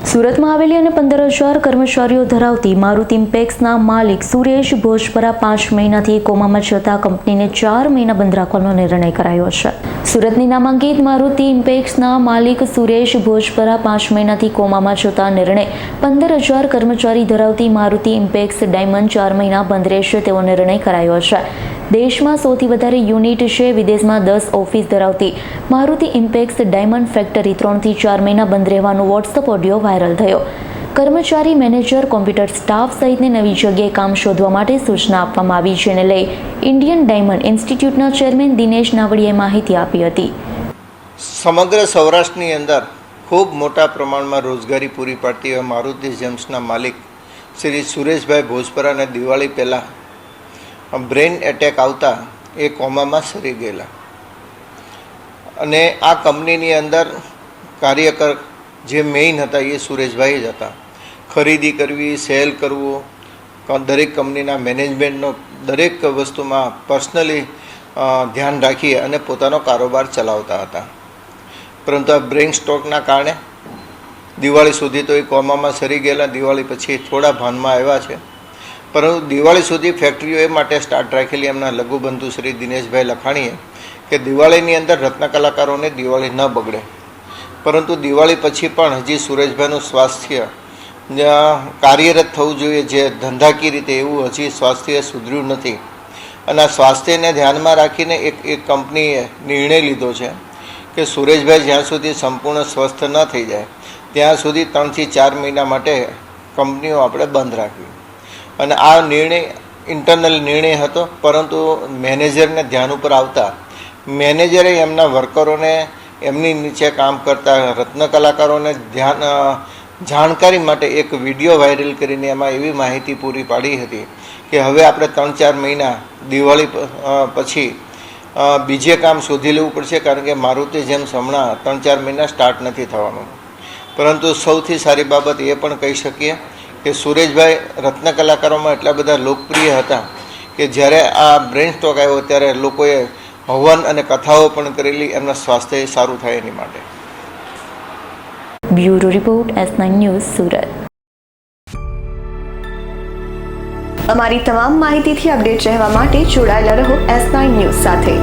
સુરતમાં આવેલી અને 15,000 કર્મચારીઓ ધરાવતી મારુતિ ઇમ્પેક્સના માલિક સુરેશ ભોજપરા 5 મહિનાથી કોમામાં જતા કંપનીને 4 મહિના બંધ રાખવાનો નિર્ણય કરાયો છે. સુરતની નામાંકિત મારુતિ ઇમ્પેક્સના માલિક સુરેશ ભોજપરા 5 મહિનાથી કોમામાં જતા નિર્ણય 15,000 કર્મચારી ધરાવતી મારુતિ ઇમ્પેક્સ ડાયમંડ 4 મહિના બંધ રહેશે તેવો નિર્ણય કરાયો છે. દેશમાં સૌથી વધારે યુનિટ છે. વિદેશમાં 10 ઓફિસ ધરાવતી મારુતિ ઇમ્પેક્સ ડાયમંડ ફેક્ટરી 3 થી 4 મહિના બંધ રહેવાનો વોટ્સઅપ ઓડિયો વાયરલ થયો. કર્મચારી, મેનેજર, કોમ્પ્યુટર સ્ટાફ સહિતને નવી જગ્યાએ કામ શોધવા માટે સૂચના આપવામાં આવી, જેને લઈ ઇન્ડિયન ડાયમંડ ઇન્સ્ટિટ્યૂટના ચેરમેન દિનેશ નાવડીએ માહિતી આપી હતી. સમગ્ર સૌરાષ્ટ્રની અંદર ખૂબ મોટા પ્રમાણમાં રોજગારી પૂરી પાડતી એવા મારુતિ જેમ્સના માલિક શ્રી સુરેશભાઈ ભોજપરાને દિવાળી પહેલાં બ્રેઇન એટેક આવતા એ કોમામાં સરી ગયેલા અને આ કંપનીની અંદર કાર્યકર જે મેઇન હતા એ સુરેશભાઈ જ હતા. ખરીદી કરવી, સેલ કરવું, દરેક કંપનીના મેનેજમેન્ટનો દરેક વસ્તુમાં પર્સનલી ધ્યાન રાખી અને પોતાનો કારોબાર ચલાવતા હતા. પરંતુ આ બ્રેઇન સ્ટ્રોકના કારણે દિવાળી સુધી તો એ કોમામાં સરી ગયેલા. દિવાળી પછી થોડા ભાનમાં આવ્યા છે, પરંતુ દિવાળી સુધી ફેક્ટરીઓ એ માટે સ્ટાર્ટ રાખેલી એમના લઘુબંધુ શ્રી દિનેશભાઈ લખાણીએ કે દિવાળીની અંદર રત્ન કલાકારોને દિવાળી ન બગડે. પરંતુ દિવાળી પછી પણ હજી સુરેશભાઈનું સ્વાસ્થ્ય કાર્યરત થવું જોઈએ જે ધંધાકીય રીતે, એવું હજી સ્વાસ્થ્ય સુધર્યું નથી. અને આ સ્વાસ્થ્યને ધ્યાનમાં રાખીને એક કંપનીએ નિર્ણય લીધો છે કે સુરેશભાઈ જ્યાં સુધી સંપૂર્ણ સ્વસ્થ ન થઈ જાય ત્યાં સુધી 3 થી 4 મહિના માટે કંપનીઓ આપણે બંધ રાખવી. અને આ નિર્ણય ઇન્ટરનલ નિર્ણય હતો, પરંતુ મેનેજરને ધ્યાન ઉપર આવતા મેનેજરે એમના વર્કરોને, એમની નીચે કામ કરતા રત્ન કલાકારોને જાણકારી માટે એક વિડીયો વાયરલ કરીને એમાં એવી માહિતી પૂરી પાડી હતી કે હવે આપણે 3-4 મહિના દિવાળી પછી બીજે કામ શોધી લેવું પડશે, કારણ કે મારુતિ જેમ્સ હમણાં 3-4 મહિના સ્ટાર્ટ નથી થવાનું. પરંતુ સૌથી સારી બાબત એ પણ કહી શકીએ કે સુરેશભાઈ રત્ન કલાકારોમાં એટલા બધા લોકપ્રિય હતા કે જ્યારે આ બ્રેઇન સ્ટ્રોક આવ્યો ત્યારે લોકોએ હવન અને કથાઓ પણ કરેલી એમના સ્વાસ્થ્ય સારું થાય એની માટે. Bureau report, S9 news, Surat. અમારી તમામ માહિતીથી અપડેટ રહેવા માટે જોડાયેલા રહો S9 ન્યૂઝ સાથે.